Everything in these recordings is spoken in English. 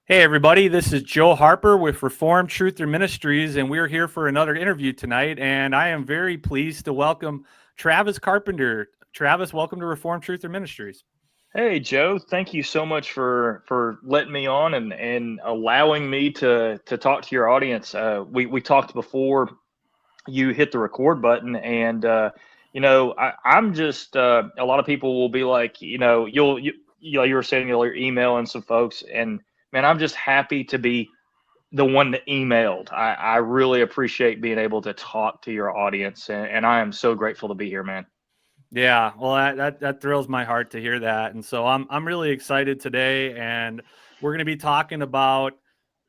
Hey, everybody, this is Joe Harper with Reformed Truther Ministries, and we're here for another interview tonight, and I am very pleased to welcome Travis Carpenter. Travis, welcome to Reformed Truther Ministries. Hey, Joe, thank you so much for letting me on and allowing me to talk to your audience. We talked before you hit the record button, and I'm just a lot of people will be like, you were saying you're emailing some folks, and man, I'm just happy to be the one that emailed. I really appreciate being able to talk to your audience, and I am so grateful to be here, man. Yeah, well, that thrills my heart to hear that, and so I'm really excited today, and we're going to be talking about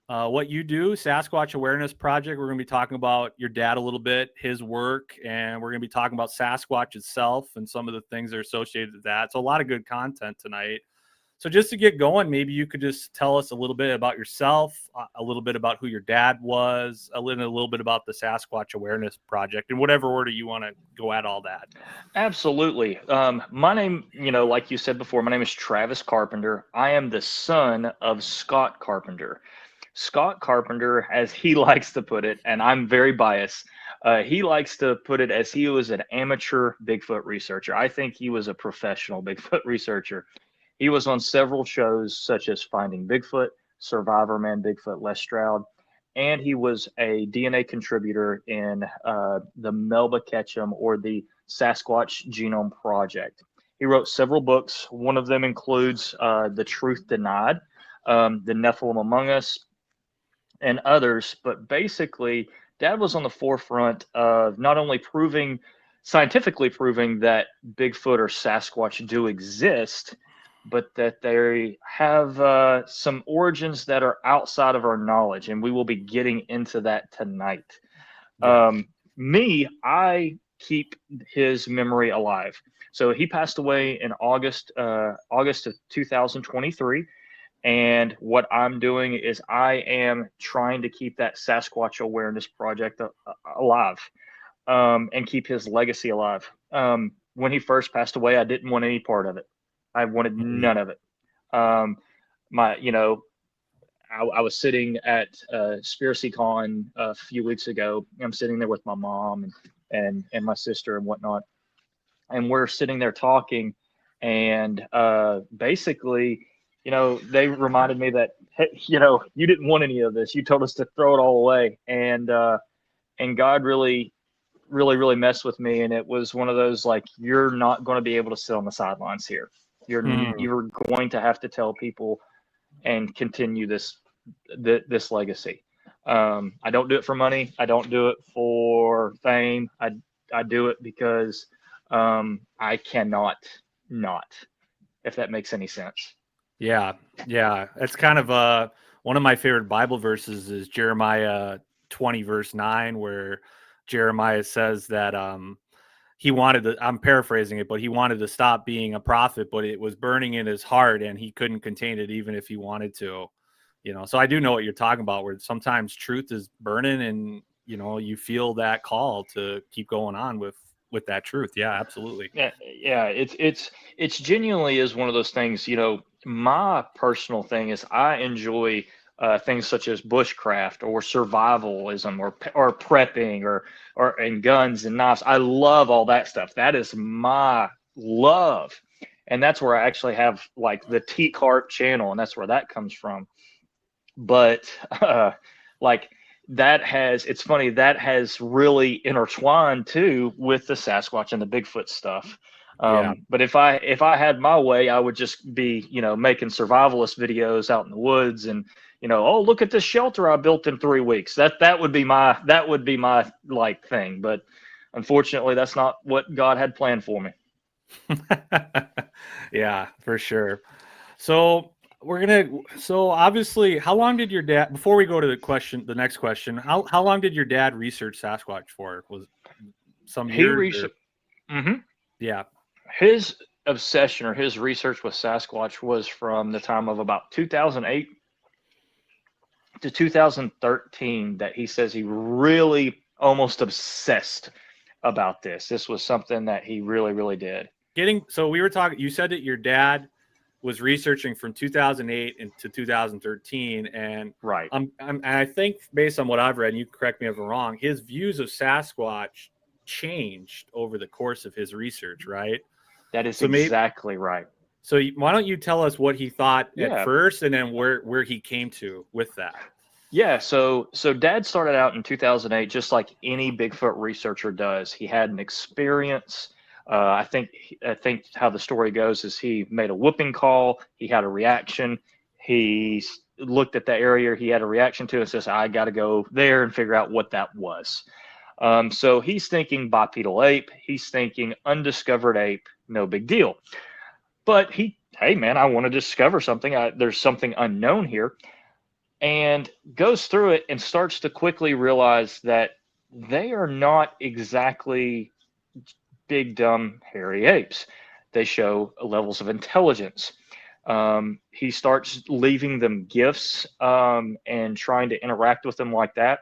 what you do, Sasquatch Awareness Project. We're going to be talking about your dad a little bit, his work, and we're going to be talking about Sasquatch itself and some of the things that are associated with that. So a lot of good content tonight. So just to get going, maybe you could just tell us a little bit about yourself, a little bit about who your dad was, a little bit about the Sasquatch Awareness Project, in whatever order you want to go at all that. Absolutely. My name, like you said before, my name is Travis Carpenter. I am the son of Scott Carpenter. Scott Carpenter, as he likes to put it, and I'm very biased, he likes to put it as he was an amateur Bigfoot researcher. I think he was a professional Bigfoot researcher. He was on several shows such as Finding Bigfoot, Survivor Man Bigfoot, Les Stroud, and he was a DNA contributor in the Melba Ketchum, or the Sasquatch Genome Project. He wrote several books. One of them includes The Truth Denied, The Nephilim Among Us, and others. But basically, Dad was on the forefront of not only scientifically proving that Bigfoot or Sasquatch do exist, but that they have some origins that are outside of our knowledge, and we will be getting into that tonight. Yeah. I keep his memory alive. So he passed away in August of 2023, and what I'm doing is I am trying to keep that Sasquatch Awareness Project alive, and keep his legacy alive. When he first passed away, I didn't want any part of it. I wanted none of it. I was sitting at SpiracyCon a few weeks ago. I'm sitting there with my mom and my sister and whatnot, and we're sitting there talking, and basically, they reminded me that, hey, you didn't want any of this. You told us to throw it all away, and God really messed with me, and it was one of those, like, you're not going to be able to sit on the sidelines here. You're going to have to tell people and continue this legacy. I don't do it for money. I don't do it for fame. I do it because I cannot not, if that makes any sense. Yeah. It's kind of one of my favorite Bible verses is Jeremiah 20 verse 9, where Jeremiah says that he wanted to, I'm paraphrasing it, but he wanted to stop being a prophet, but it was burning in his heart and he couldn't contain it even if he wanted to, so I do know what you're talking about, where sometimes truth is burning and, you feel that call to keep going on with that truth. Yeah, absolutely. Yeah. It's genuinely is one of those things, my personal thing is I enjoy things such as bushcraft or survivalism or prepping or and guns and knives. I love all that stuff. That is my love, and that's where I actually have like the T-Cart channel, and that's where that comes from. But it's funny, that has really intertwined too with the Sasquatch and the Bigfoot stuff. But if I had my way, I would just be, making survivalist videos out in the woods and, oh, look at this shelter I built in 3 weeks. That would be my like thing. But unfortunately, that's not what God had planned for me. Yeah, for sure. So So obviously, how long did your dad, before we go to the next question, how long did your dad research Sasquatch for? Was some He years reached. or, Mhm. yeah. His obsession or his research with Sasquatch was from the time of about 2008 to 2013 that he says he really almost obsessed about this. This was something that he really, really did. So we were talking, you said that your dad was researching from 2008 into 2013. And Right. and I think based on what I've read, and you correct me if I'm wrong, his views of Sasquatch changed over the course of his research, right? That is So maybe, exactly right. so why don't you tell us what he thought at Yeah. first, and then where he came to with that? Yeah, so Dad started out in 2008, just like any Bigfoot researcher does. He had an experience. I think how the story goes is he made a whooping call. He had a reaction. He looked at the area he had a reaction to and says, "I got to go there and figure out what that was." So he's thinking bipedal ape. He's thinking undiscovered ape. No big deal. But hey man, I want to discover something. There's something unknown here, and goes through it and starts to quickly realize that they are not exactly big, dumb, hairy apes. They show levels of intelligence. He starts leaving them gifts and trying to interact with them like that.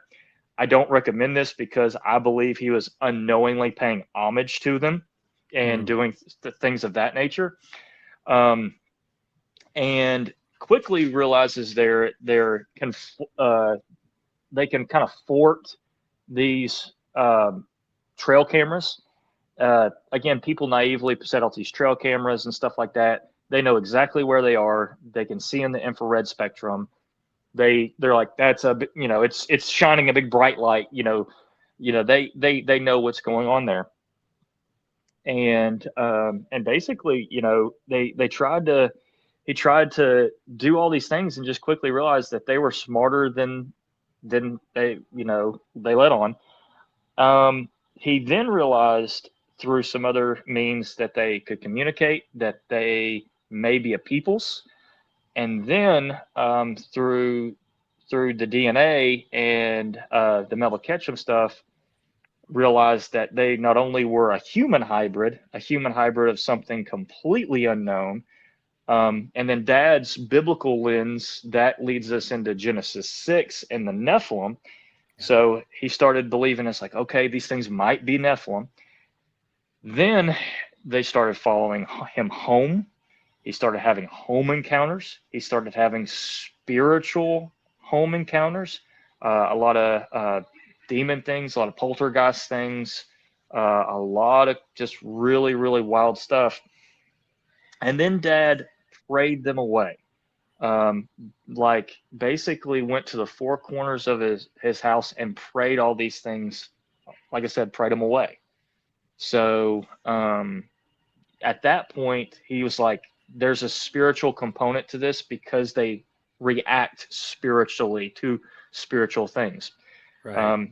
I don't recommend this because I believe he was unknowingly paying homage to them and doing things of that nature. Um, and quickly realizes they can kind of fort these trail cameras. Again, people naively set out these trail cameras and stuff like that. They know exactly where they are. They can see in the infrared spectrum. They're like, that's it's shining a big bright light. They know what's going on there. And basically, they tried to he tried to do all these things and just quickly realized that they were smarter than they let on. He then realized through some other means that they could communicate, that they may be a peoples, and then through the DNA and the Melba Ketchum stuff, realized that they not only were a human hybrid of something completely unknown, and then Dad's biblical lens that leads us into Genesis 6 and the Nephilim. So he started believing it's like, okay, these things might be Nephilim. Then they started following him home. He started having home encounters. He started having spiritual home encounters. A lot of demon things, a lot of poltergeist things, a lot of just really, really wild stuff. And then Dad prayed them away. Like basically went to the four corners of his house and prayed all these things. Like I said, prayed them away. So at that point, he was like, there's a spiritual component to this because they react spiritually to spiritual things. Right.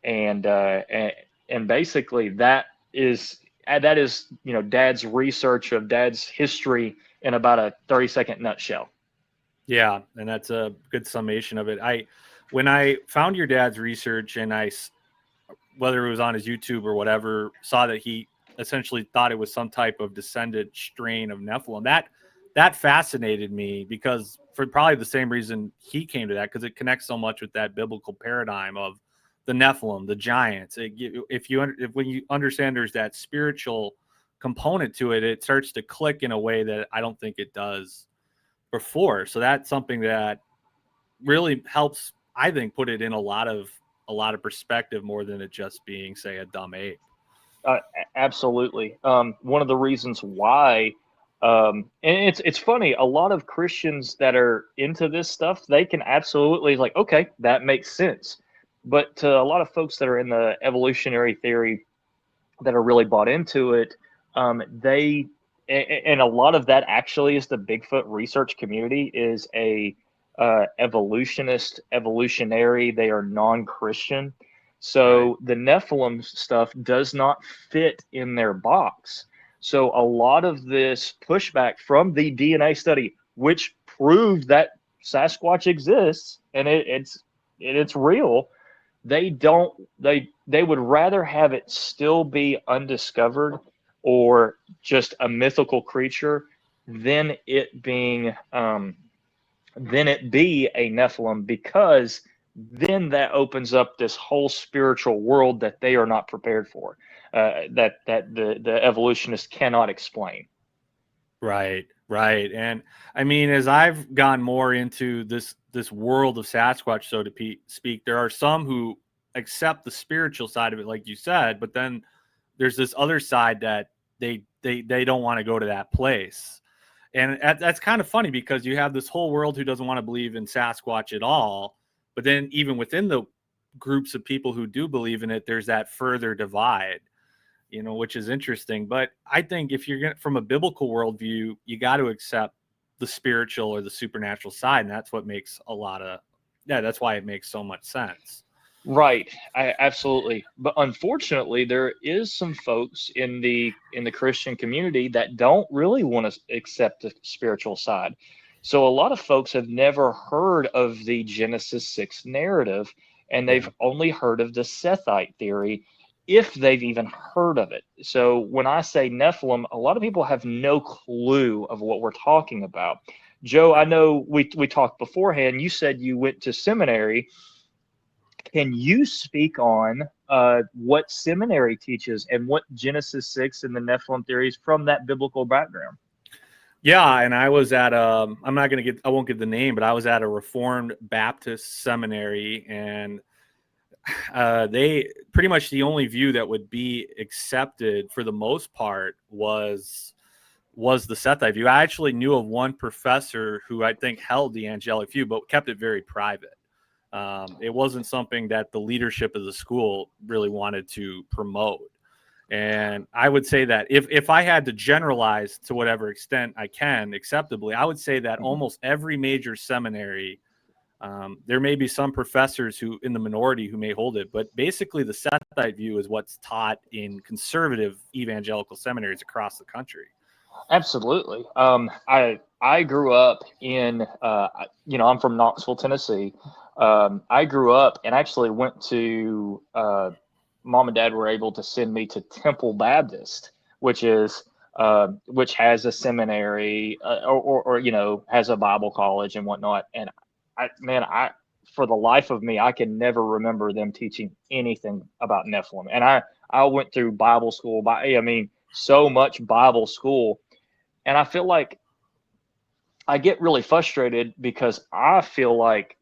And basically that is Dad's research of Dad's history in about a 30-second nutshell. Yeah, and that's a good summation of it. When I found your dad's research, and whether it was on his YouTube or whatever, saw that he essentially thought it was some type of descendant strain of Nephilim. That fascinated me because for probably the same reason he came to that, because it connects so much with that biblical paradigm of the Nephilim, the giants. When you understand there's that spiritual component to it, it starts to click in a way that I don't think it does before. So that's something that really helps, I think, put it in a lot of perspective more than it just being, say, a dumb ape. Absolutely. One of the reasons why, and it's funny, a lot of Christians that are into this stuff, they can absolutely like, okay, that makes sense. But to a lot of folks that are in the evolutionary theory that are really bought into it, and a lot of that actually is the Bigfoot research community is a evolutionary. They are non-Christian. So the Nephilim stuff does not fit in their box. So a lot of this pushback from the DNA study, which proved that Sasquatch exists and it's real, they would rather have it still be undiscovered or just a mythical creature than it being than it be a Nephilim, because then that opens up this whole spiritual world that they are not prepared for, that the evolutionists cannot explain. Right, right. And I mean, as I've gone more into this world of Sasquatch, so to speak, there are some who accept the spiritual side of it, like you said, but then there's this other side that they don't want to go to that place. And that's kind of funny, because you have this whole world who doesn't want to believe in Sasquatch at all. But then even within the groups of people who do believe in it, there's that further divide, which is interesting. But I think if you're going from a biblical worldview, you got to accept the spiritual or the supernatural side. And that's what makes that's why it makes so much sense. Right, absolutely. But unfortunately, there is some folks in the Christian community that don't really want to accept the spiritual side. So a lot of folks have never heard of the Genesis 6 narrative, and they've only heard of the Sethite theory, if they've even heard of it. So when I say Nephilim, a lot of people have no clue of what we're talking about. Joe, I know we talked beforehand. You said you went to seminary. Can you speak on what seminary teaches and what Genesis 6 and the Nephilim theories from that biblical background? Yeah, and I was at I won't give the name, but I was at a Reformed Baptist seminary, and they pretty much the only view that would be accepted for the most part was the Sethite view. I actually knew of one professor who I think held the angelic view, but kept it very private. It wasn't something that the leadership of the school really wanted to promote. And I would say that if I had to generalize to whatever extent I can acceptably, I would say that almost every major seminary, there may be some professors who in the minority who may hold it, but basically the Sethite view is what's taught in conservative evangelical seminaries across the country. Absolutely. I grew up in, I'm from Knoxville, Tennessee. I grew up and actually went to, mom and dad were able to send me to Temple Baptist, which has a seminary, or has a Bible college and whatnot. And for the life of me, I can never remember them teaching anything about Nephilim. And I went through Bible school, so much Bible school. And I feel like I get really frustrated because I feel like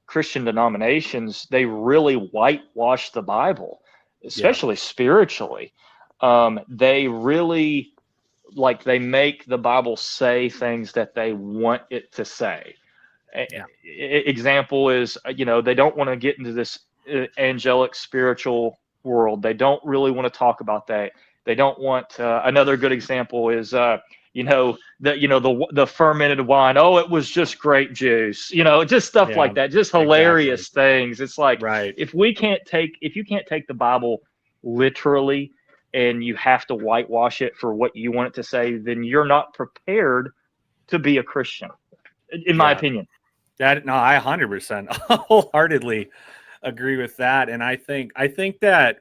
Christian denominations, they really whitewash the Bible, especially spiritually. They really, they make the Bible say things that they want it to say. Example is, they don't want to get into this angelic spiritual world. They don't really want to talk about that. They don't want, another good example is, the fermented wine. Oh, it was just grape juice, just stuff like that, just hilarious things. It's like, if you can't take the Bible literally and you have to whitewash it for what you want it to say, then you're not prepared to be a Christian, in my opinion. I 100% wholeheartedly agree with that. And I think that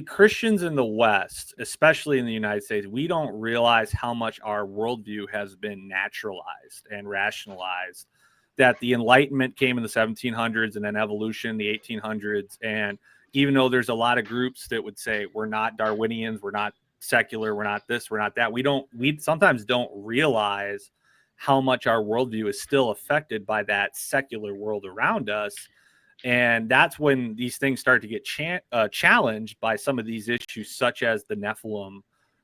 Christians in the West, especially in the United States, we don't realize how much our worldview has been naturalized and rationalized. That the Enlightenment came in the 1700s and then evolution in the 1800s. And even though there's a lot of groups that would say we're not Darwinians, we're not secular, we're not this, we're not that, we sometimes don't realize how much our worldview is still affected by that secular world around us. And that's when these things start to get challenged by some of these issues, such as the Nephilim.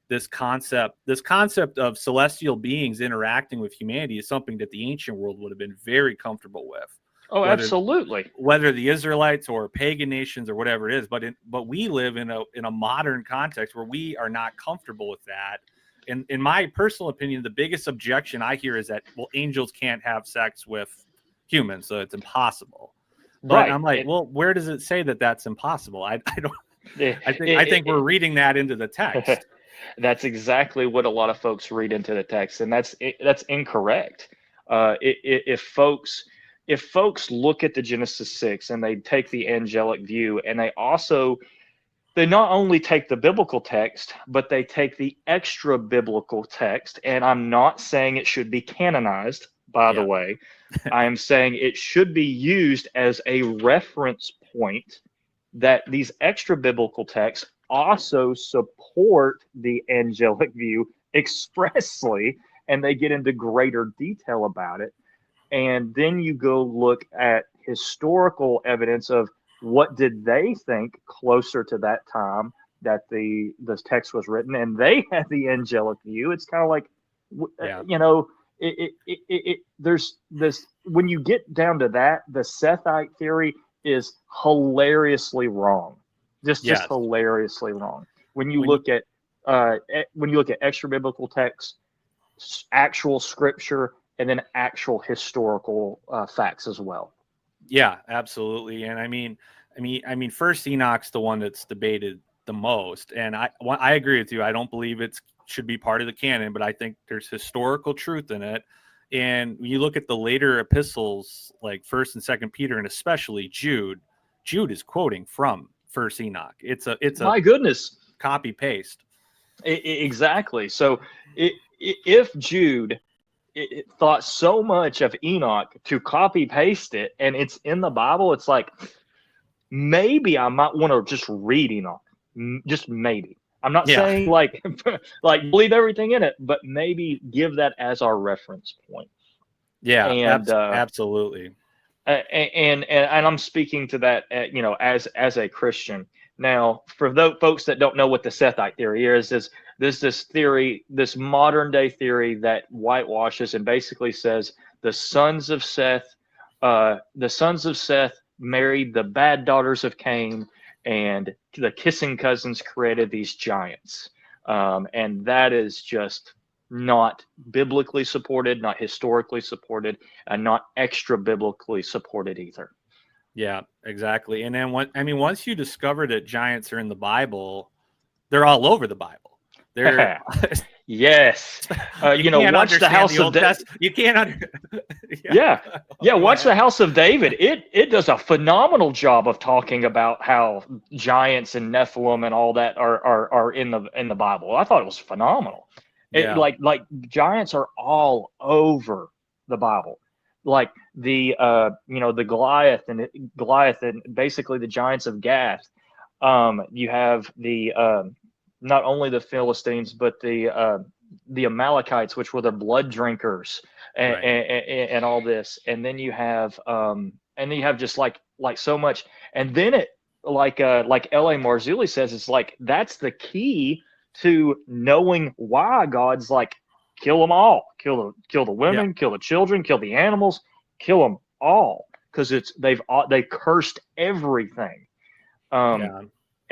This concept of celestial beings interacting with humanity is something that the ancient world would have been very comfortable with. Oh, absolutely. Whether the Israelites or pagan nations or whatever it is, but we live in a modern context where we are not comfortable with that. And in my personal opinion, the biggest objection I hear is that, angels can't have sex with humans, so it's impossible. But I'm like, where does it say that that's impossible? I don't. I think we're reading that into the text. That's exactly what a lot of folks read into the text, and that's incorrect. If folks look at the Genesis 6 and they take the angelic view, and they not only take the biblical text, but they take the extra biblical text. And I'm not saying it should be canonized, by the way. I am saying it should be used as a reference point, that these extra biblical texts also support the angelic view expressly, and they get into greater detail about it. And then you go look at historical evidence of what did they think closer to that time that the text was written, and they had the angelic view. It's kind of like, there's this, when you get down to that, the Sethite theory is hilariously wrong, just hilariously wrong. When you look at extra biblical texts, actual scripture, and then actual historical facts as well. Yeah, absolutely. And I mean, First Enoch's the one that's debated the most, and I agree with you. I don't believe it should be part of the canon, but I think there's historical truth in it. And when you look at the later epistles, like First and Second Peter, and especially Jude is quoting from First Enoch. It's a my goodness, copy paste. Exactly. So if Jude thought so much of Enoch to copy paste it, and it's in the Bible, it's like, maybe I might want to just read Enoch. Just maybe. I'm not saying like believe everything in it, but maybe give that as our reference point. Yeah, and absolutely. And I'm speaking to that, as a Christian. Now, for those folks that don't know what the Sethite theory is this theory, this modern day theory that whitewashes and basically says the sons of Seth married the bad daughters of Cain, and the kissing cousins created these giants. And that is just not biblically supported, not historically supported, and not extra biblically supported either. Yeah, exactly. And then once you discover that giants are in the Bible, they're all over the Bible. They're yes. Watch the House of David. You can't watch the House of David. It does a phenomenal job of talking about how giants and Nephilim and all that are in the Bible. I thought it was phenomenal. Like giants are all over the Bible. Like the Goliath and basically the giants of Gath. You have the not only the Philistines, but the Amalekites, which were the blood drinkers, and all this. And then you have just like so much. And then it like L.A. Marzulli says, it's like that's the key to knowing why God's like, kill them all, kill the women, kill the children, kill the animals, kill them all, because they cursed everything.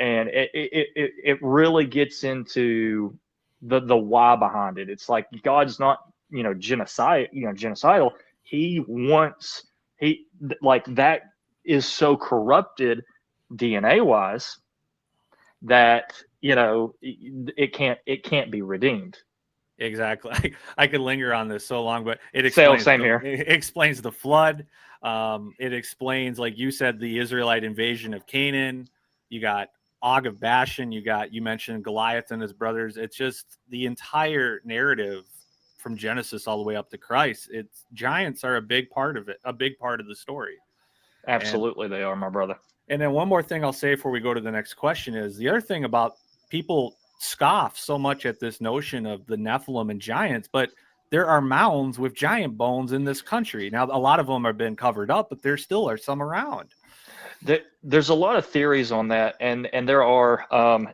And it really gets into the why behind it. It's like God's not genocidal. That is so corrupted DNA wise that it can't be redeemed. Exactly. I could linger on this so long, but it explains it explains the flood. It explains, like you said, the Israelite invasion of Canaan. You got Og of Bashan. You mentioned Goliath and his brothers. It's just the entire narrative from Genesis all the way up to Christ. It's giants are a big part of it, a big part of the story. Absolutely, they are, my brother. And then one more thing I'll say before we go to the next question is the other thing about people scoff so much at this notion of the Nephilim and giants, but there are mounds with giant bones in this country. Now, a lot of them have been covered up, but there still are some around. There's a lot of theories on that, and there are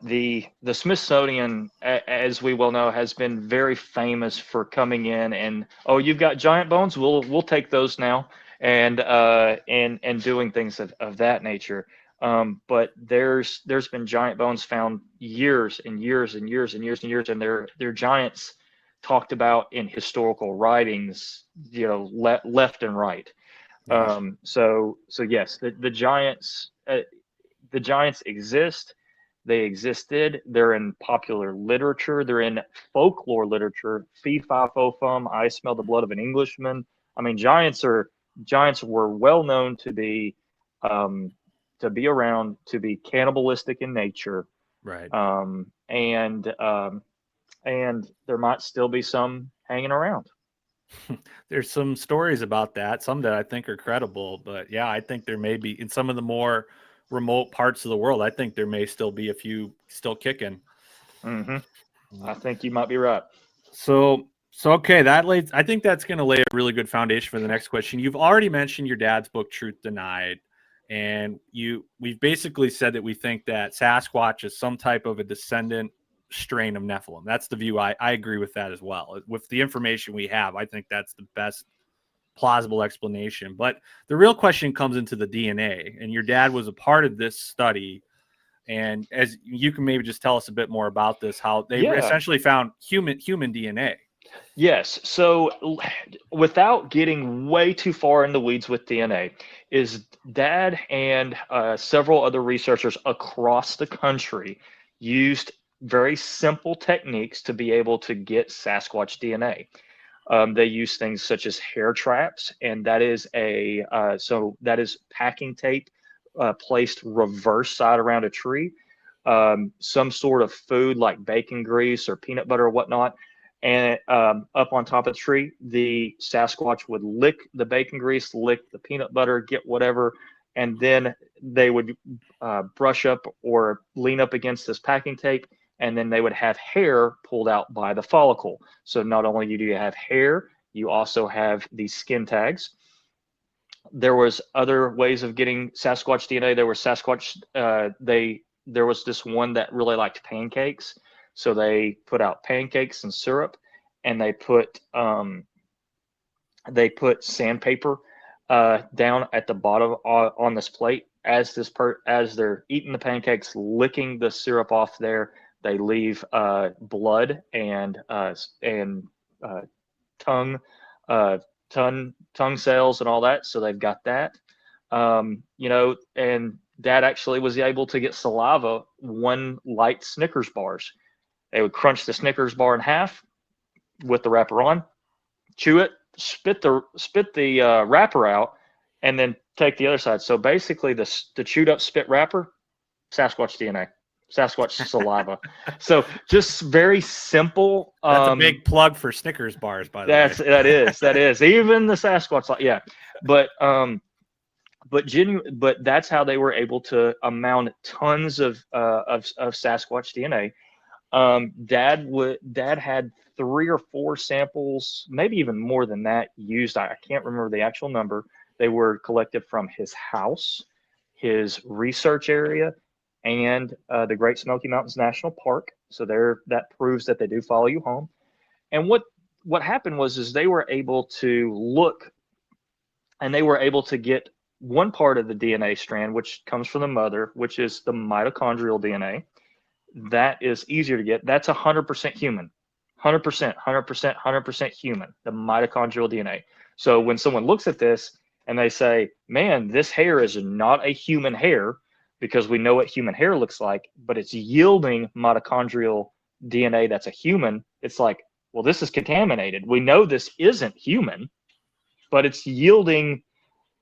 the Smithsonian, as we well know, has been very famous for coming in and, oh, you've got giant bones, we'll take those now, and doing things of that nature. But there's been giant bones found years and years and years and years and years, and they're giants talked about in historical writings, left and right. So yes, the giants exist, They existed. They're in popular literature. They're in folklore literature. Fee, fi, fo, fum. I smell the blood of an Englishman. I mean, giants were well known to be around, to be cannibalistic in nature. Right. And there might still be some hanging around. There's some stories about that, some that I think are credible, but yeah, I think there may be in some of the more remote parts of the world. I think there may still be a few still kicking. I think you might be right. So okay, I think that's going to lay a really good foundation for the next question. You've already mentioned your dad's book, Truth Denied, and we've basically said that we think that Sasquatch is some type of a descendant strain of Nephilim. That's the view. I agree with that as well. With the information we have, I think that's the best plausible explanation. But the real question comes into the DNA, and your dad was a part of this study. And as you can maybe just tell us a bit more about this, how they essentially found human DNA. Yes. So without getting way too far in the weeds with DNA, is Dad and several other researchers across the country used very simple techniques to be able to get Sasquatch DNA. They use things such as hair traps, and that is packing tape placed reverse side around a tree, some sort of food like bacon grease or peanut butter or whatnot, and up on top of the tree, the Sasquatch would lick the bacon grease, lick the peanut butter, get whatever, and then they would brush up or lean up against this packing tape, and then they would have hair pulled out by the follicle. So not only do you have hair, you also have these skin tags. There was other ways of getting Sasquatch DNA. There was there was this one that really liked pancakes. So they put out pancakes and syrup, and they put sandpaper down at the bottom on this plate. As they're eating the pancakes, licking the syrup off there, they leave blood and tongue cells and all that. So they've got that, and Dad actually was able to get saliva, one light Snickers bars. They would crunch the Snickers bar in half with the wrapper on, chew it, spit the wrapper out, and then take the other side. So basically, the chewed up spit wrapper, Sasquatch DNA. Sasquatch saliva. So just very simple. That's a big plug for Snickers bars, by the way. That is even the Sasquatch. Yeah, but that's how they were able to amount tons of Sasquatch DNA. Dad had 3 or 4 samples, maybe even more than that, used. I can't remember the actual number. They were collected from his house, his research area, and the Great Smoky Mountains National Park. So that proves that they do follow you home. And what happened was they were able to look, and they were able to get one part of the DNA strand, which comes from the mother, which is the mitochondrial DNA. That is easier to get. That's 100% human, 100% human, the mitochondrial DNA. So when someone looks at this and they say, man, this hair is not a human hair, because we know what human hair looks like, but it's yielding mitochondrial DNA that's a human. It's like, well, this is contaminated. We know this isn't human, but it's yielding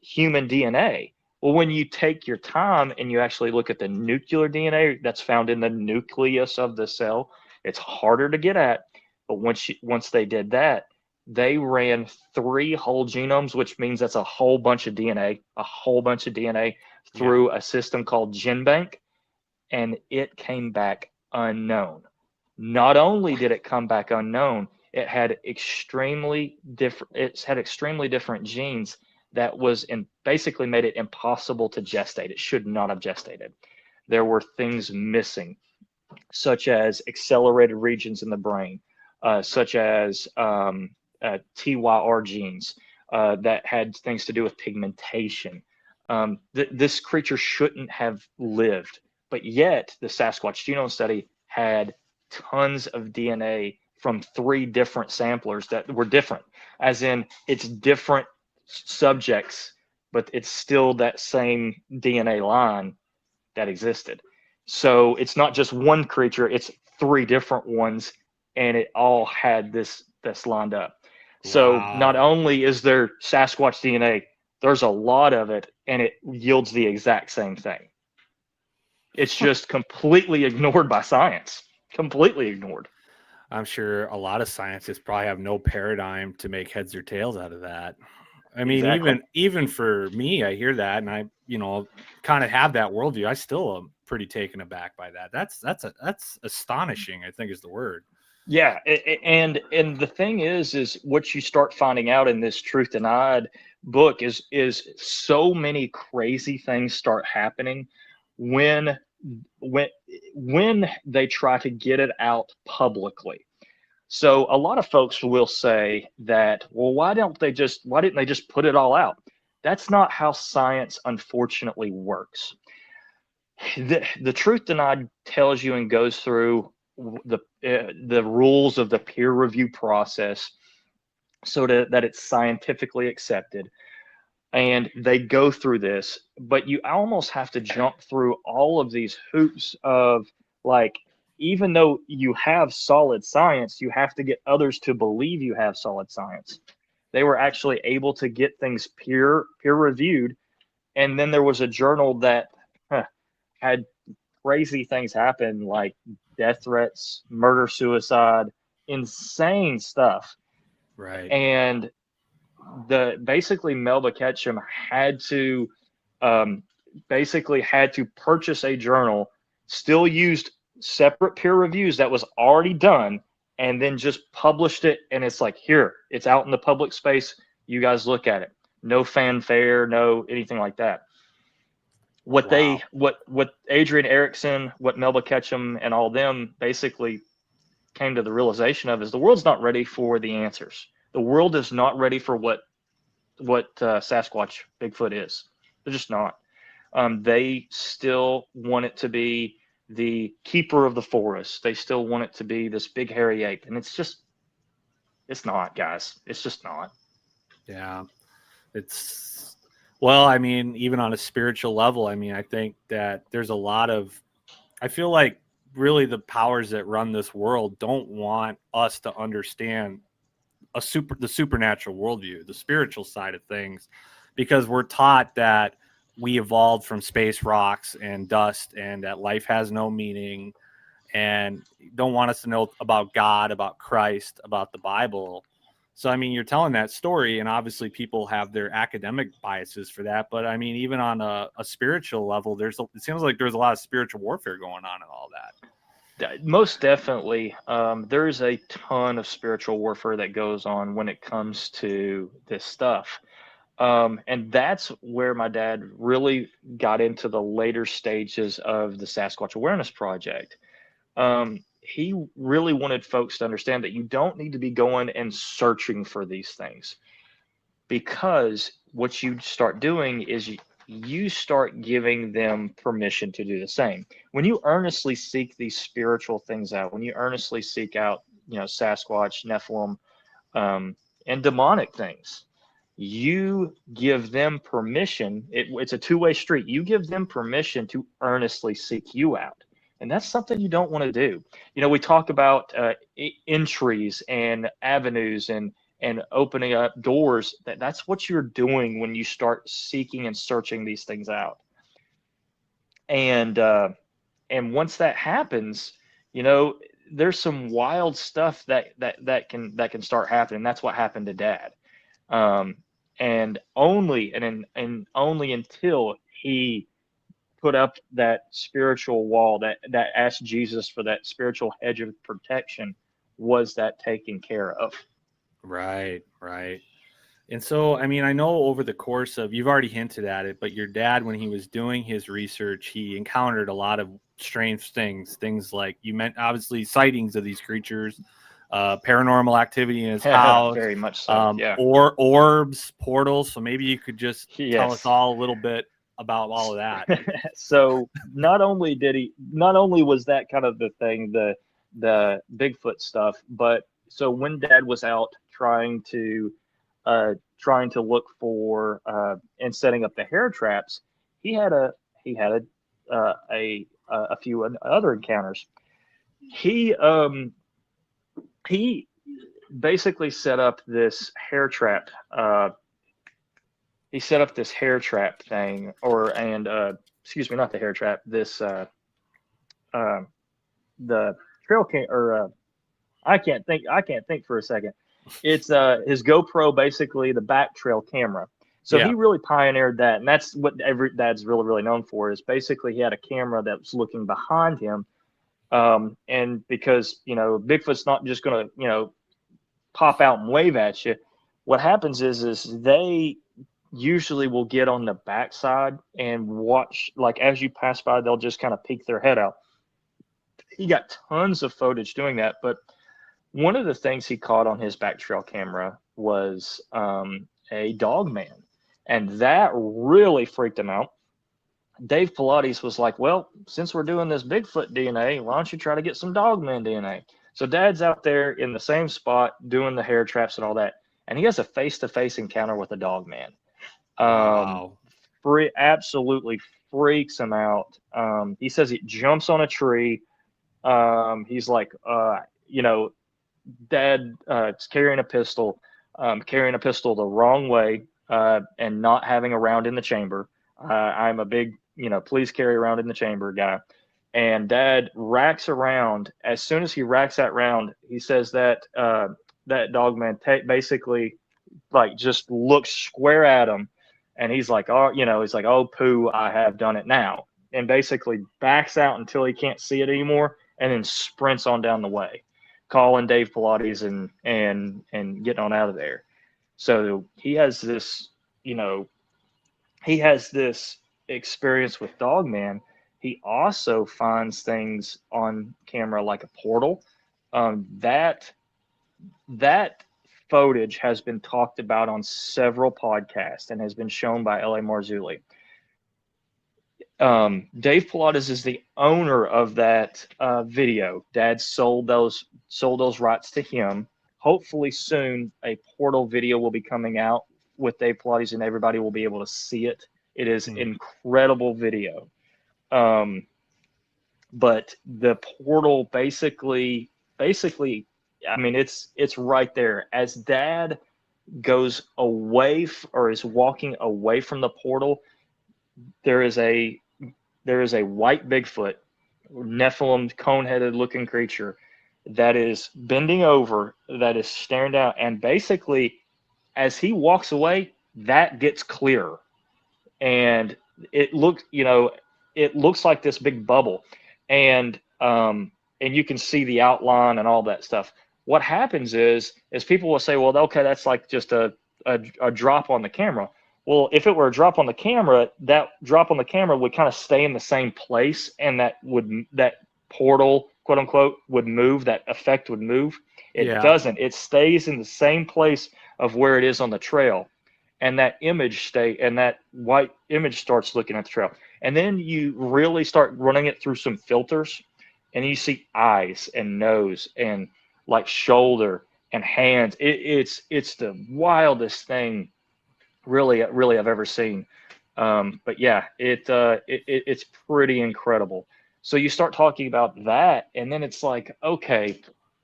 human DNA. Well, when you take your time and you actually look at the nuclear DNA that's found in the nucleus of the cell, it's harder to get at. But once they did that, they ran 3 whole genomes, which means that's a whole bunch of DNA, through a system called GenBank, and it came back unknown. Not only did it come back unknown, it had extremely different genes that basically made it impossible to gestate. It should not have gestated. There were things missing, such as accelerated regions in the brain, such as TYR genes that had things to do with pigmentation. This creature shouldn't have lived, but yet the Sasquatch genome study had tons of DNA from 3 different samplers that were different, as in it's different subjects, but it's still that same DNA line that existed. So it's not just one creature, it's 3 different ones, and it all had this lined up. So not Wow. only is there Sasquatch DNA, there's a lot of it, and it yields the exact same thing. It's just completely ignored by science. Completely ignored. I'm sure a lot of scientists probably have no paradigm to make heads or tails out of that. I mean, Exactly. even for me, I hear that, and I, kind of have that worldview. I still am pretty taken aback by that. That's astonishing, I think is the word. Yeah, and the thing is what you start finding out in this Truth Denied book is so many crazy things start happening when when when they try to get it out publicly. So a lot of folks will say that, well, why didn't they just put it all out? That's not how science unfortunately works. The Truth Denied tells you and goes through the rules of the peer review process so that it's scientifically accepted, and they go through this, but you almost have to jump through all of these hoops of, like, even though you have solid science, you have to get others to believe you have solid science. They were actually able to get things peer reviewed, and then there was a journal that had crazy things happen, like death threats, murder, suicide, insane stuff. Right. And basically Melba Ketchum had to had to purchase a journal, still used separate peer reviews that was already done, and then just published it. And it's like, here, it's out in the public space. You guys look at it. No fanfare, no anything like that. Wow. What Adrian Erickson, what Melba Ketchum and all them basically came to the realization of is the world's not ready for the answers. The world is not ready for what Sasquatch, Bigfoot is. They're just not. They still want it to be the keeper of the forest. They still want it to be this big hairy ape, and it's not, guys. It's just not. Yeah. It's, well, I mean, even on a spiritual level, I mean, I think that there's a lot of, I feel like really the powers that run this world don't want us to understand the supernatural worldview, the spiritual side of things, because we're taught that we evolved from space rocks and dust and that life has no meaning, and don't want us to know about God, about Christ, about the Bible. So, I mean, you're telling that story, and obviously people have their academic biases for that. But I mean, even on a spiritual level, it seems like there's a lot of spiritual warfare going on and all that. Most definitely. There's a ton of spiritual warfare that goes on when it comes to this stuff. And that's where my dad really got into the later stages of the Sasquatch Awareness Project. He really wanted folks to understand that you don't need to be going and searching for these things, because what you start doing is you start giving them permission to do the same. When you earnestly seek these spiritual things out, when you earnestly seek out, Sasquatch, Nephilim, and demonic things, you give them permission. It's a two-way street. You give them permission to earnestly seek you out. And that's something you don't want to do. We talk about entries and avenues and opening up doors. That's what you're doing when you start seeking and searching these things out. And once that happens, there's some wild stuff that can start happening. That's what happened to Dad. And only until he put up that spiritual wall that asked Jesus for that spiritual hedge of protection was that taken care of. Right, right. And so, I mean, I know over the course of, you've already hinted at it, but your dad, when he was doing his research, he encountered a lot of strange things like you meant, obviously, sightings of these creatures, paranormal activity in his house, Very much so. Yeah. or orbs, portals. So maybe you could just tell us Yes. all a little bit about all of that. So not only was that kind of the thing, the Bigfoot stuff, but so when Dad was out trying to look for and setting up the hair traps, he had a a few other encounters. He basically set up this hair trap. He set up this hair trap thing, excuse me, not the hair trap. The trail cam, I can't think for a second. It's his GoPro, basically the back trail camera. So Yeah. he really pioneered that, and that's what every dad's really known for. Is basically he had a camera that was looking behind him, and because Bigfoot's not just gonna pop out and wave at you. What happens is they usually will get on the backside and watch, like as you pass by, they'll just kind of peek their head out. He got tons of footage doing that, but one of the things he caught on his back trail camera was a Dogman, and that really freaked him out. Dave Pilates was like, well, since we're doing this Bigfoot DNA, why don't you try to get some Dogman DNA? So Dad's out there in the same spot doing the hair traps and all that, and he has a face-to-face encounter with a Dogman. Wow. Absolutely freaks him out. He says it jumps on a tree. He's like, Dad is carrying a pistol the wrong way, and not having a round in the chamber. I'm a big, please carry around in the chamber guy. And Dad racks around. As soon as he racks that round, he says that that Dogman basically like just looks square at him, and he's like, oh poo, I have done it now, and basically backs out until he can't see it anymore, and then sprints on down the way, calling Dave Pilates and getting on out of there. So he has this, experience with Dogman. He also finds things on camera like a portal. That footage has been talked about on several podcasts and has been shown by L.A. Marzulli. Dave Pilates is the owner of that video. Dad sold those rights to him. Hopefully soon a portal video will be coming out with Dave Pilates, and everybody will be able to see it. It is incredible video. But the portal basically, I mean, it's right there. As Dad goes away or is walking away from the portal, there is a white Bigfoot, Nephilim, cone-headed looking creature that is bending over, that is staring down, and basically, as he walks away, that gets clearer, and it looks like this big bubble, and you can see the outline and all that stuff. What happens is people will say, well, okay, that's like just a drop on the camera. Well, if it were a drop on the camera, that drop on the camera would kind of stay in the same place, and that portal, quote unquote, would move. That effect would move. It doesn't. It stays in the same place of where it is on the trail, and that white image starts looking at the trail. And then you really start running it through some filters, and you see eyes and nose and like shoulder and hands. It's the wildest thing really I've ever seen. But yeah, it's pretty incredible. So you start talking about that, and then it's like, okay,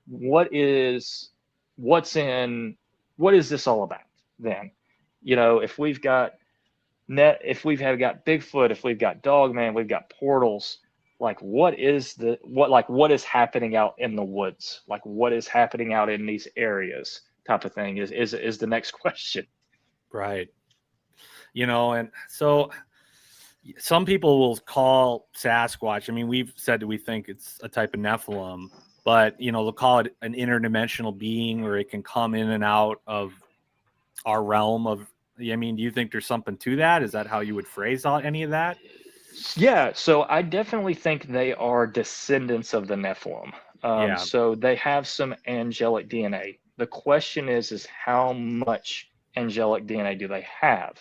what is this all about then? If we've got Bigfoot, if we've got Dogman, we've got portals, like what is happening out in the woods? Like what is happening out in these areas type of thing is the next question. Right. And so some people will call Sasquatch, I mean, we've said that we think it's a type of Nephilim, but, they'll call it an interdimensional being, or it can come in and out of our realm of, I mean, do you think there's something to that? Is that how you would phrase any of that? Yeah, so I definitely think they are descendants of the Nephilim. So they have some angelic DNA. The question is how much angelic DNA do they have?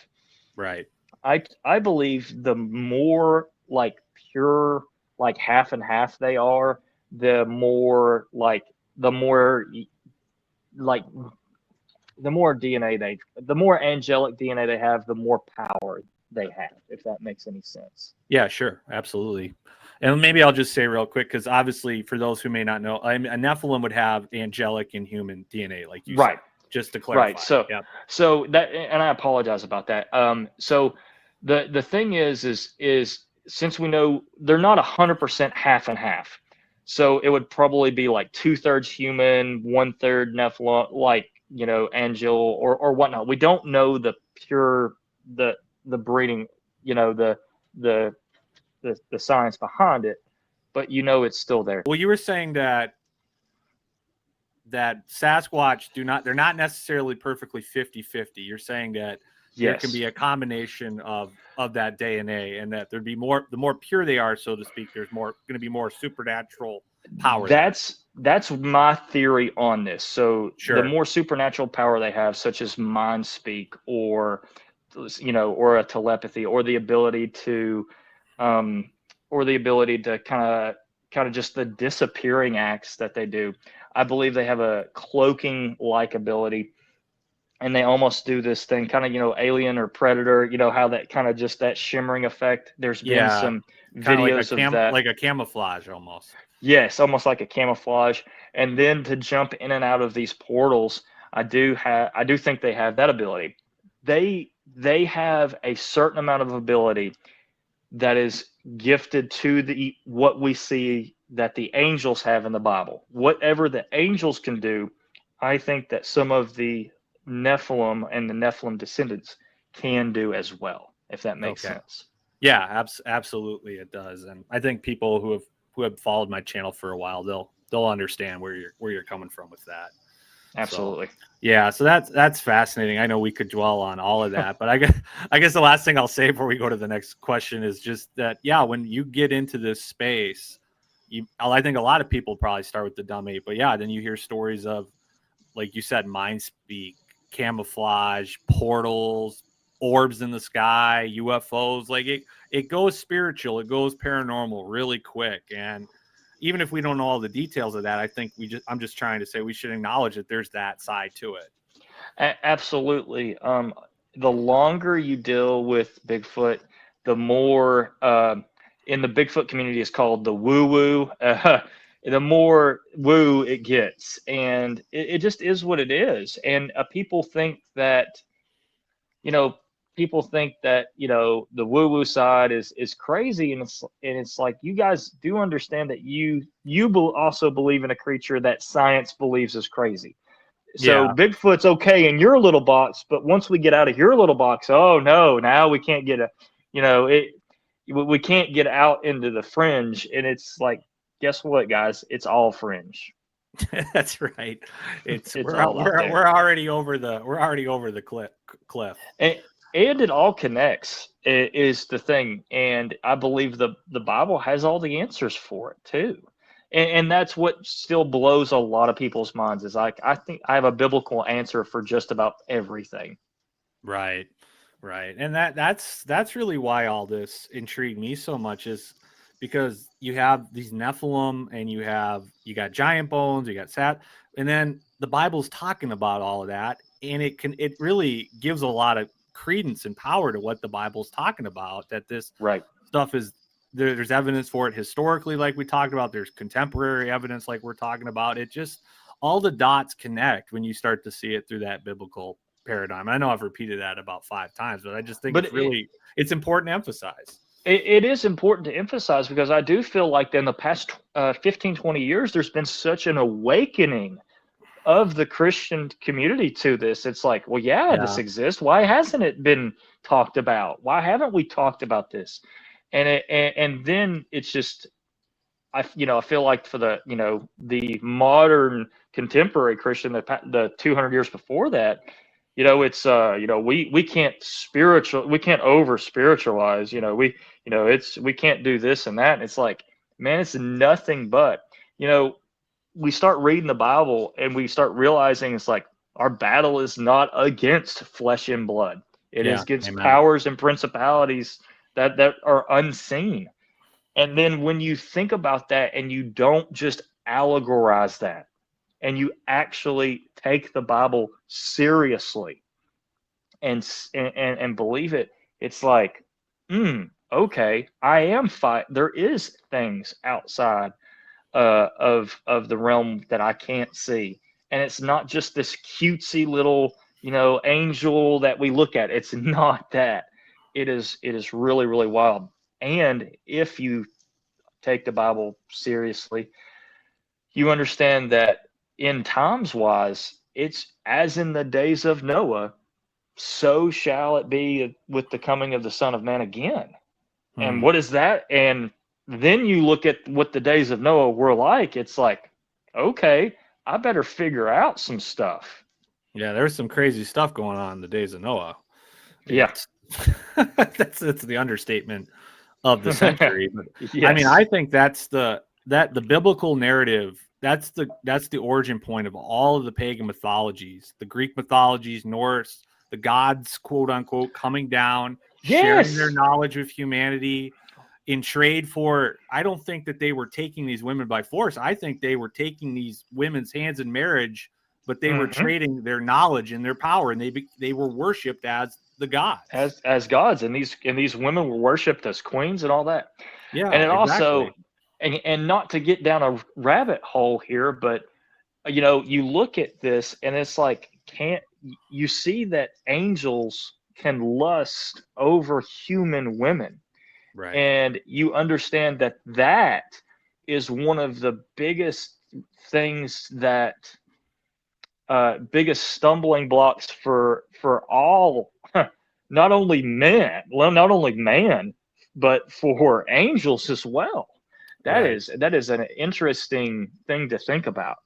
Right. I believe the more like pure, like half and half they are, the more angelic DNA they have, the more power they have, if that makes any sense. Yeah, sure. Absolutely. And maybe I'll just say real quick, because obviously for those who may not know, a Nephilim would have angelic and human DNA, like you Right. said, just to clarify. Right. So, yeah. so that, and I apologize about that. So the thing is since we know they're not 100% half and half, so it would probably be like 2/3 human, 1/3 Nephilim, like, angel or whatnot. We don't know the pure, the breeding, the the science behind it, but it's still there. Well, you were saying that Sasquatch they're not necessarily perfectly 50-50. You're saying that there can be a combination of that DNA, and that there'd be more, the more pure they are, so to speak, there's going to be more supernatural power. That's my theory on this. So Sure. The more supernatural power they have, such as mind speak, or or a telepathy, or the ability to kind of just the disappearing acts that they do. I believe they have a cloaking like ability, and they almost do this thing kind of, Alien or Predator, how that kind of just that shimmering effect. There's been some videos of that. Like a camouflage almost. Yes, almost like a camouflage. And then to jump in and out of these portals, I do think they have that ability. They have a certain amount of ability that is gifted to what we see that the angels have in the Bible. Whatever the angels can do, I think that some of the Nephilim and the Nephilim descendants can do as well, if that makes sense. Yeah, absolutely it does. And I think people who have followed my channel for a while, they'll understand where you're coming from with that. Absolutely. So that's fascinating. I know we could dwell on all of that, but I guess the last thing I'll say before we go to the next question is just that, when you get into this space, I think a lot of people probably start with the dumb ape, but then you hear stories of, like you said, mind speak, camouflage, portals, orbs in the sky, UFOs. Like it goes spiritual, it goes paranormal really quick. And even if we don't know all the details of that, I think I'm just trying to say we should acknowledge that there's that side to it. Absolutely. The longer you deal with Bigfoot, the more in the Bigfoot community is called the woo-woo. The more woo it gets, and it just is what it is. And people think that, the woo-woo side is crazy, and it's like, you guys do understand that you also believe in a creature that science believes is crazy. So Bigfoot's okay in your little box, but once we get out of your little box, oh no, now we can't get we can't get out into the fringe. And it's like, guess what, guys? It's all fringe. That's right. We're already over the cliff. And it all connects is the thing. And I believe the Bible has all the answers for it too. And that's what still blows a lot of people's minds, is like, I think I have a biblical answer for just about everything. Right. And that's really why all this intrigued me so much, is because you have these Nephilim, and you got giant bones, you got and then the Bible's talking about all of that, and it really gives a lot of credence and power to what the Bible's talking about, that this stuff is there's evidence for it historically, like we talked about. There's contemporary evidence, like we're talking about. It just, all the dots connect when you start to see it through that biblical paradigm. I know I've repeated that about 5 times, but I just think it's important to emphasize. It is important to emphasize, because I do feel like in the past 15, 20 years, there's been such an awakening of the Christian community to this. It's like, well, this exists. Why hasn't it been talked about? Why haven't we talked about this? And then it's just, I feel like for the, the modern contemporary Christian, the 200 years before that, it's we can't over spiritualize, we can't do this and that. And it's like, man, it's nothing but, we start reading the Bible, and we start realizing it's like, our battle is not against flesh and blood. It is against powers and principalities that are unseen. And then when you think about that, and you don't just allegorize that, and you actually take the Bible seriously and believe it, it's like, okay, I am there is things outside of the realm that I can't see. And it's not just this cutesy little, angel that we look at. It's not that. It is really, really wild. And if you take the Bible seriously, you understand that in times wise, it's as in the days of Noah, so shall it be with the coming of the Son of Man again. And what is that? And then you look at what the days of Noah were like. It's like, okay, I better figure out some stuff. Yeah, there's some crazy stuff going on in the days of Noah. Yeah. That's the understatement of the century. But Yes. I mean, I think that's the biblical narrative. That's the origin point of all of the pagan mythologies, the Greek mythologies, Norse, the gods, quote unquote, coming down, sharing their knowledge with humanity in trade for. I don't think that they were taking these women by force. I think they were taking these women's hands in marriage, but they were trading their knowledge and their power, and they were worshipped as the gods, as gods, and these women were worshipped as queens and all that. Yeah, and it exactly. also, and not to get down a rabbit hole here, but you look at this and it's like, can't you see that angels can lust over human women? Right. And you understand that that is one of the biggest things that biggest stumbling blocks for all, not only man, but for angels as well. That is an interesting thing to think about.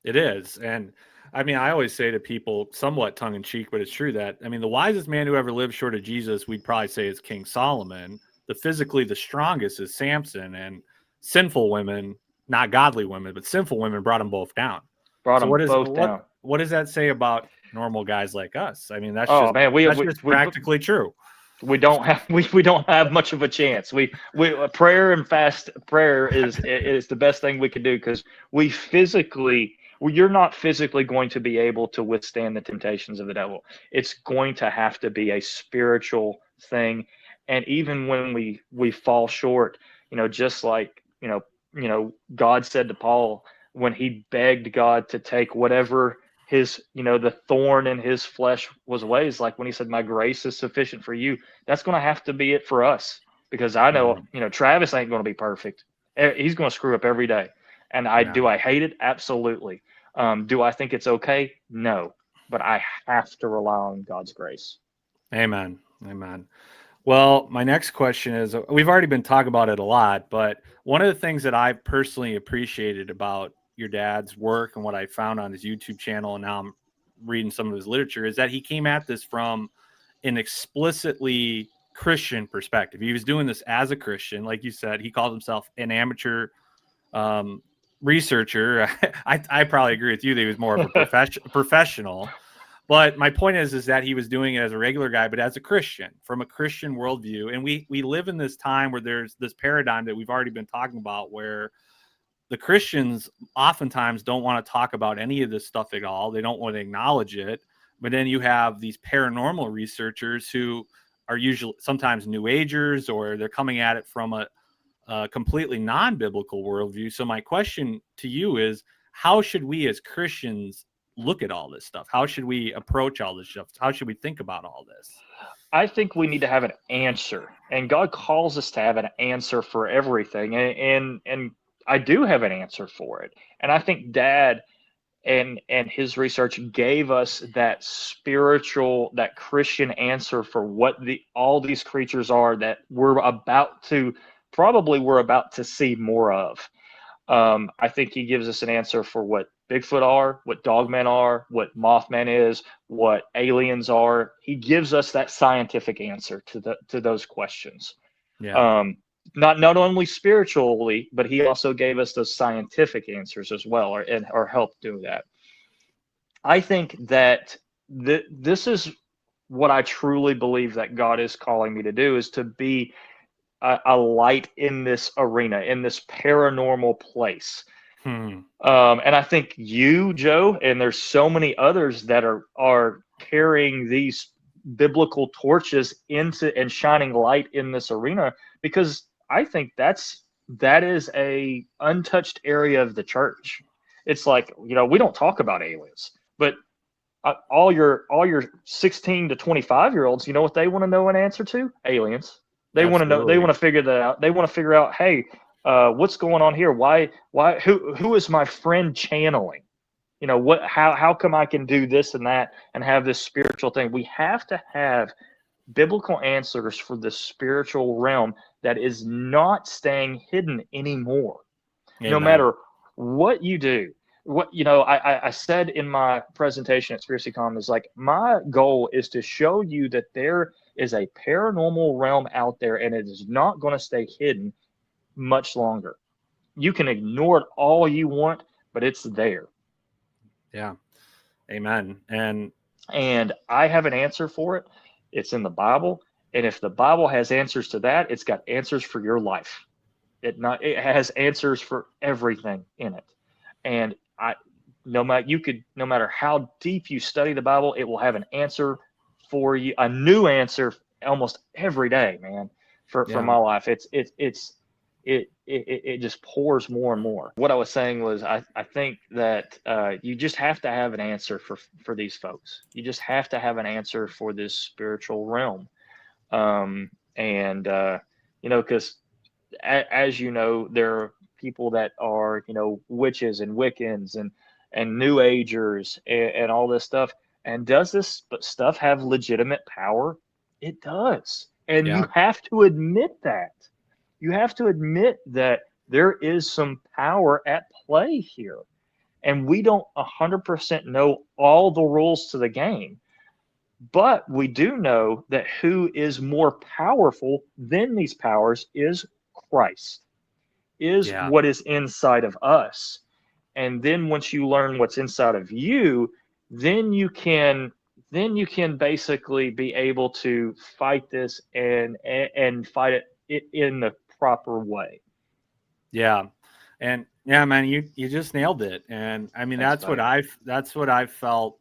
It is. And I mean, I always say to people, somewhat tongue in cheek, but it's true that, I mean, the wisest man who ever lived short of Jesus, we'd probably say, is King Solomon. The strongest is Samson, and sinful women, not godly women, but sinful women brought them both down. What does that say about normal guys like us? I mean, that's just practically true. We don't have much of a chance. We prayer and fast prayer is the best thing we can do, because you're not physically going to be able to withstand the temptations of the devil. It's going to have to be a spiritual thing. And even when we fall short, just like, God said to Paul when he begged God to take whatever his, the thorn in his flesh was away, is like when he said, my grace is sufficient for you. That's going to have to be it for us, because I know, Travis ain't going to be perfect. He's going to screw up every day. And do I hate it? Absolutely. Do I think it's okay? No, but I have to rely on God's grace. Amen. Well, my next question is, we've already been talking about it a lot, but one of the things that I personally appreciated about your dad's work and what I found on his YouTube channel, and now I'm reading some of his literature, is that he came at this from an explicitly Christian perspective. He was doing this as a Christian. Like you said, he called himself an amateur researcher. I probably agree with you that he was more of a professional. But my point is that he was doing it as a regular guy, but as a Christian, from a Christian worldview. And we live in this time where there's this paradigm that we've already been talking about, where the Christians oftentimes don't want to talk about any of this stuff at all. They don't want to acknowledge it. But then you have these paranormal researchers who are usually sometimes New Agers, or they're coming at it from a completely non-biblical worldview. So my question to you is, how should we as Christians look at all this stuff? How should we approach all this stuff? How should we think about all this? I think we need to have an answer, and God calls us to have an answer for everything. And I do have an answer for it. And I think Dad and his research gave us that spiritual, that Christian answer for what all these creatures are that we're about to see more of. I think he gives us an answer for what Bigfoot are, what Dogmen are, what Mothman is, what aliens are. He gives us that scientific answer to those questions. Yeah. Not only spiritually, but he also gave us those scientific answers as well, or helped do that. I think that this is what I truly believe that God is calling me to do, is to be a light in this arena, in this paranormal place. And I think you, Joe, and there's so many others that are carrying these biblical torches into and shining light in this arena, because I think that is a untouched area of the church. It's like, we don't talk about aliens, but all your 16 to 25-year-olds, you know what they want to know an answer to? Aliens. They want to know. They want to figure that out. They want to figure out, hey, what's going on here? Why? Who is my friend channeling? How come I can do this and that and have this spiritual thing? We have to have biblical answers for the spiritual realm that is not staying hidden anymore. Amen. No matter what you do. I said in my presentation at SpiracyCon is like, my goal is to show you that there is a paranormal realm out there, and it is not going to stay hidden much longer. You can ignore it all you want, but it's there. Yeah. Amen. And I have an answer for it. It's in the Bible. And if the Bible has answers to that, it's got answers for your life. It has answers for everything in it. And no matter how deep you study the Bible, it will have an answer for you, a new answer almost every day, man. For my life, it just pours more and more. What I was saying was, I think that you just have to have an answer for these folks. You just have to have an answer for this spiritual realm, because as you know, there are people that are, witches and Wiccans and New Agers and all this stuff. And does this stuff have legitimate power? It does. And you have to admit that. You have to admit that there is some power at play here. And we don't 100% know all the rules to the game. But we do know that who is more powerful than these powers is Christ, is what is inside of us. And then once you learn what's inside of you, then you can basically be able to fight this and fight it in the proper way. Yeah. And yeah, man, you just nailed it. And I mean, that's what I've felt.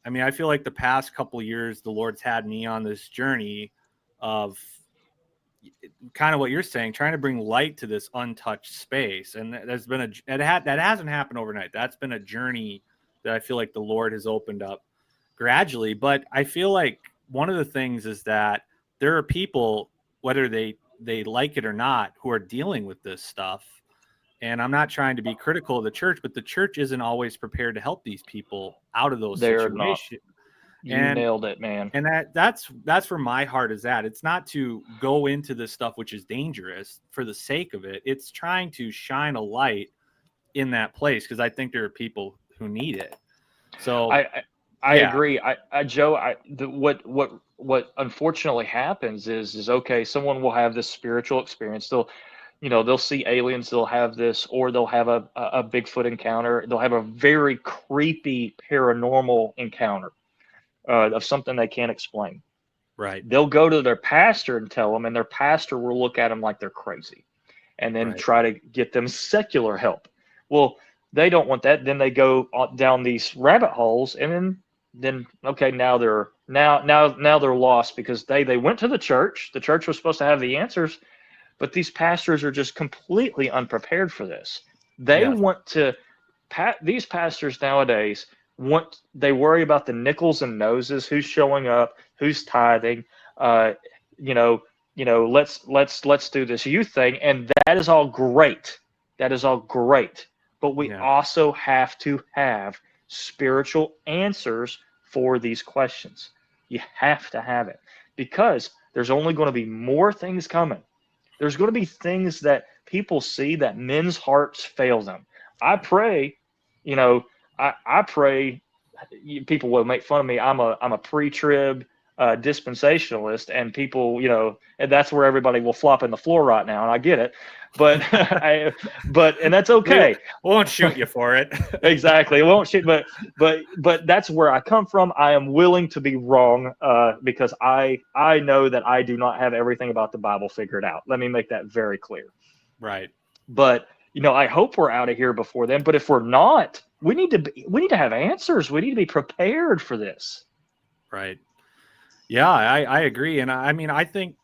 I mean, I feel like the past couple of years, the Lord's had me on this journey of kind of what you're saying, trying to bring light to this untouched space. And there's been that hasn't happened overnight. That's been a journey that I feel like the Lord has opened up gradually. But I feel like one of the things is that there are people, whether they like it or not, who are dealing with this stuff. And I'm not trying to be critical of the church, but the church isn't always prepared to help these people out of those situations. You nailed it, man. And that's where my heart is at. It's not to go into this stuff, which is dangerous for the sake of it. It's trying to shine a light in that place, because I think there are people who need it. So I agree. Joe, what unfortunately happens is okay, someone will have this spiritual experience. They'll see aliens, they'll have this, or they'll have a Bigfoot encounter. They'll have a very creepy paranormal encounter of something they can't explain. Right. They'll go to their pastor and tell them, and their pastor will look at them like they're crazy and then try to get them secular help. Well, they don't want that. Then they go down these rabbit holes, and then okay, now they're lost, because they went to the church. The church was supposed to have the answers, but these pastors are just completely unprepared for this. These pastors nowadays they worry about the nickels and noses, who's showing up, who's tithing, let's do this youth thing. And that is all great. That is all great. But we also have to have spiritual answers for these questions. You have to have it, because there's only going to be more things coming. There's going to be things that people see that men's hearts fail them. I pray, I pray. People will make fun of me. I'm a pre-trib dispensationalist, and people, and that's where everybody will flop in the floor right now, and I get it, but and that's okay. We won't shoot you for it. Exactly, we won't shoot, but that's where I come from. I am willing to be wrong, because I know that I do not have everything about the Bible figured out. Let me make that very clear. Right. But I hope we're out of here before then. But if we're not, we need to have answers. We need to be prepared for this. Right. Yeah, I agree. And I mean, I think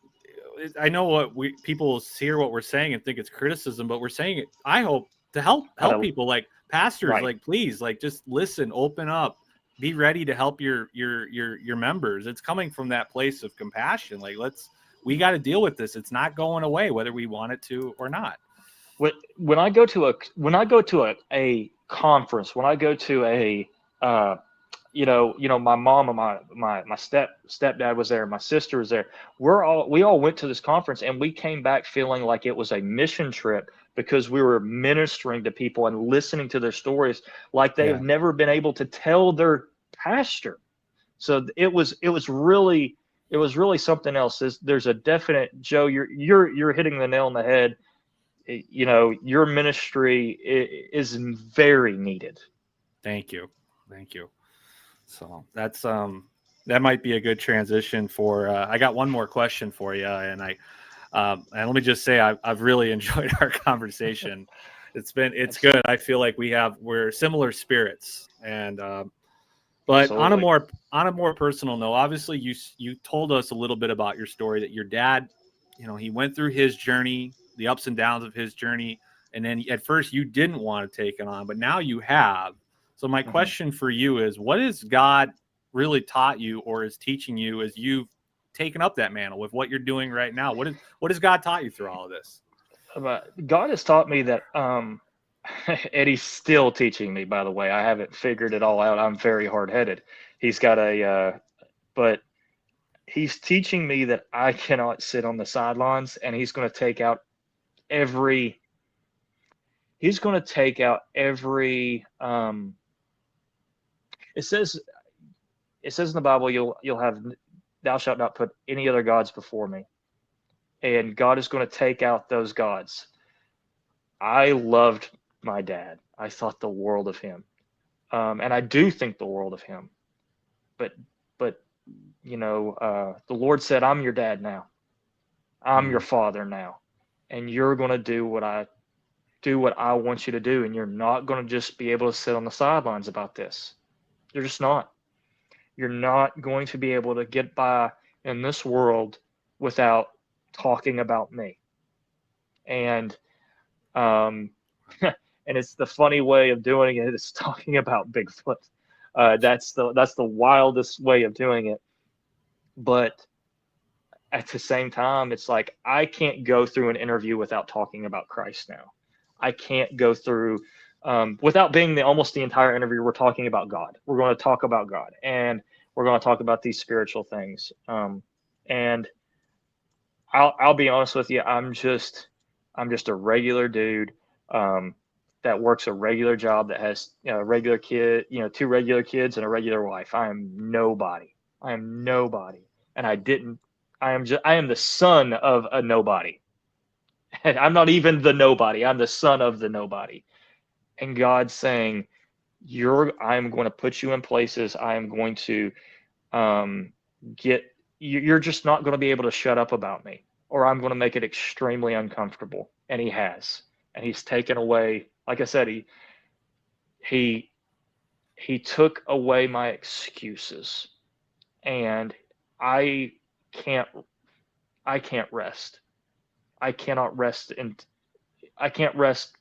I know what people hear what we're saying and think it's criticism, but we're saying it, I hope, to help people, like pastors, Right. like, please, like, just listen, open up, be ready to help your members. It's coming from that place of compassion. Like, we got to deal with this. It's not going away, whether we want it to or not. When I go to a conference, when I go to a my mom and my stepdad was there, my sister was there. We all went to this conference, and we came back feeling like it was a mission trip, because we were ministering to people and listening to their stories like they have never been able to tell their pastor. So it was really something else. There's a definite, Joe, you're hitting the nail on the head. Your ministry is very needed. Thank you. So that's that might be a good transition for. I got one more question for you, and and let me just say I've really enjoyed our conversation. It's good. I feel like we're similar spirits, and but Absolutely. on a more personal note, obviously you told us a little bit about your story, that your dad, he went through his journey, the ups and downs of his journey, and then at first you didn't want to take it on, but now you have. So my question for you is, what has God really taught you or is teaching you as you've taken up that mantle with what you're doing right now? What has God taught you through all of this? God has taught me that, and he's still teaching me, by the way. I haven't figured it all out. I'm very hard-headed. He's got but he's teaching me that I cannot sit on the sidelines, and he's going to take out every, it says in the Bible, you'll have, thou shalt not put any other gods before me. And God is going to take out those gods. I loved my dad. I thought the world of him. And I do think the world of him. But the Lord said, I'm your dad now. I'm your father now. And you're going to do what I want you to do. And you're not going to just be able to sit on the sidelines about this. You're just not. You're not going to be able to get by in this world without talking about me. And and it's the funny way of doing it is talking about Bigfoot. That's the wildest way of doing it. But at the same time, it's like, I can't go through an interview without talking about Christ now. I can't go through without being almost the entire interview. We're talking about God. We're going to talk about God, and we're going to talk about these spiritual things. And I'll be honest with you. I'm just a regular dude that works a regular job, that has a regular kid, 2 regular kids and a regular wife. I am nobody. And I am the son of a nobody. I'm not even the nobody. I'm the son of the nobody. And God's saying, I'm going to put you in places. I am going to you're just not going to be able to shut up about me, or I'm going to make it extremely uncomfortable. And he has. And he's taken away, like I said, he took away my excuses. And I can't rest. I cannot rest, and I can't rest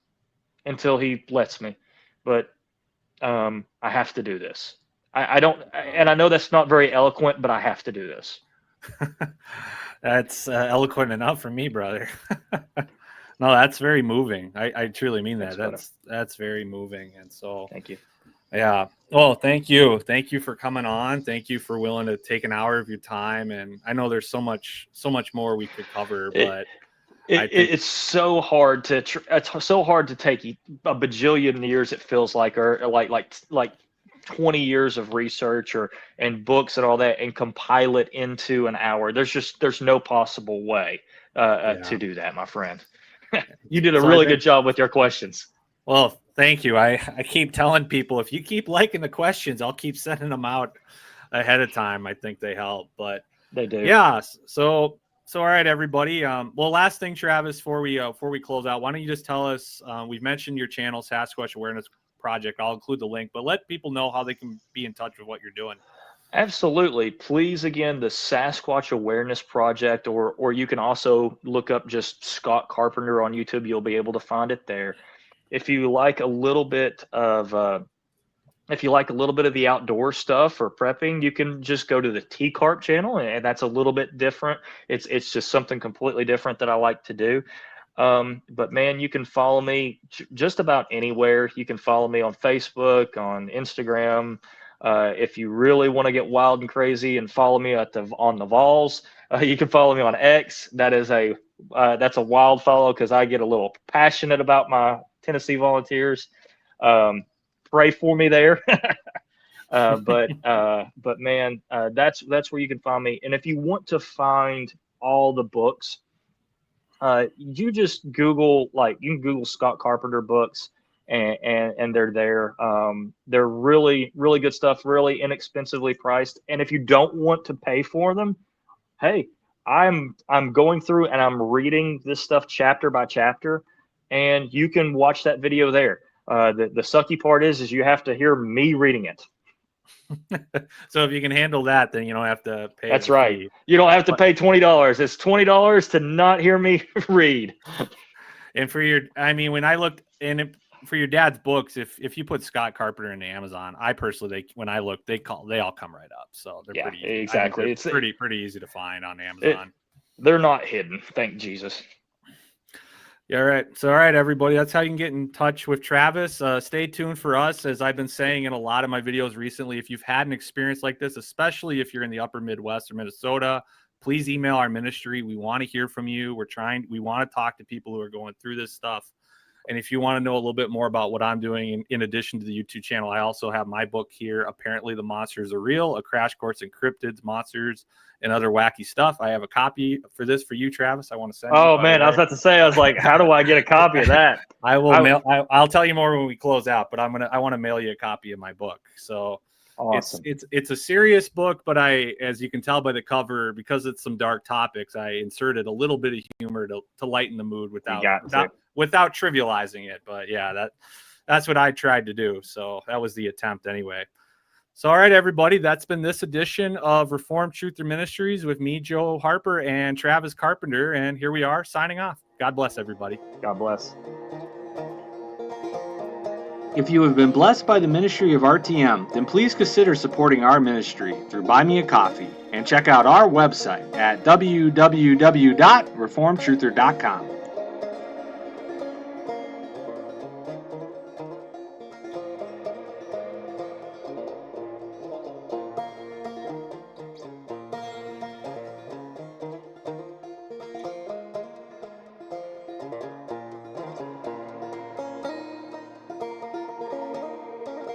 until he lets me. But I have to do this. I don't, and I know that's not very eloquent, but I have to do this. That's eloquent enough for me, brother. No, that's very moving. I truly mean that. That's very moving. And so, thank you. Yeah. Oh, thank you. Thank you for coming on. Thank you for willing to take an hour of your time. And I know there's so much more we could cover, but it's so hard to take a bajillion years. It feels like, or like 20 years of research and books and all that, and compile it into an hour. There's no possible way to do that, my friend. You did a really good job with your questions. Well, thank you. I keep telling people, if you keep liking the questions, I'll keep sending them out ahead of time. I think they help, but they do. Yeah. So all right, everybody. Well, last thing, Travis, before we close out, why don't you just tell us? We've mentioned your channel, Sasquatch Awareness Project. I'll include the link, but let people know how they can be in touch with what you're doing. Absolutely. Please, again, the Sasquatch Awareness Project, or you can also look up just Scott Carpenter on YouTube. You'll be able to find it there. If you like a little bit of the outdoor stuff or prepping, you can just go to the T-Carp channel, and that's a little bit different. It's just something completely different that I like to do. But man, you can follow me just about anywhere. You can follow me on Facebook, on Instagram. If you really want to get wild and crazy and follow me on the Vols, you can follow me on X. That's a wild follow because I get a little passionate about my Tennessee Volunteers. Pray for me there. But man, that's where you can find me. And if you want to find all the books, you just Google, you can Google Scott Carpenter books, and they're there. They're really, really good stuff, really inexpensively priced. And if you don't want to pay for them, hey, I'm going through and I'm reading this stuff chapter by chapter, and you can watch that video there. The sucky part is you have to hear me reading it. So if you can handle that, then you don't have to pay. That's right. Fee. You don't have to pay $20. It's $20 to not hear me read. And when I looked for your dad's books, if you put Scott Carpenter into Amazon, I personally, when I look, they all come right up. So they're pretty easy. Exactly. It's pretty easy to find on Amazon. They're not hidden. Thank Jesus. Yeah, all right. So, all right, everybody, that's how you can get in touch with Travis. Stay tuned for us. As I've been saying in a lot of my videos recently, if you've had an experience like this, especially if you're in the upper Midwest or Minnesota, please email our ministry. We want to hear from you. We want to talk to people who are going through this stuff. And if you want to know a little bit more about what I'm doing, in addition to the YouTube channel, I also have my book here, Apparently the Monsters Are Real, A Crash Course in Cryptids, Monsters, and Other Wacky Stuff. I have a copy for this for you, Travis. I want to send Oh, man, I was about to say, I was like, how do I get a copy of that? I'll tell you more when we close out, but I want to mail you a copy of my book. So awesome. It's a serious book, but as you can tell by the cover, because it's some dark topics, I inserted a little bit of humor to lighten the mood without trivializing it. But yeah, that's what I tried to do. So that was the attempt anyway. So, all right, everybody, that's been this edition of Reformed Truther Ministries with me, Joe Harper, and Travis Carpenter. And here we are signing off. God bless everybody. God bless. If you have been blessed by the ministry of RTM, then please consider supporting our ministry through Buy Me a Coffee and check out our website at www.reformedtruther.com.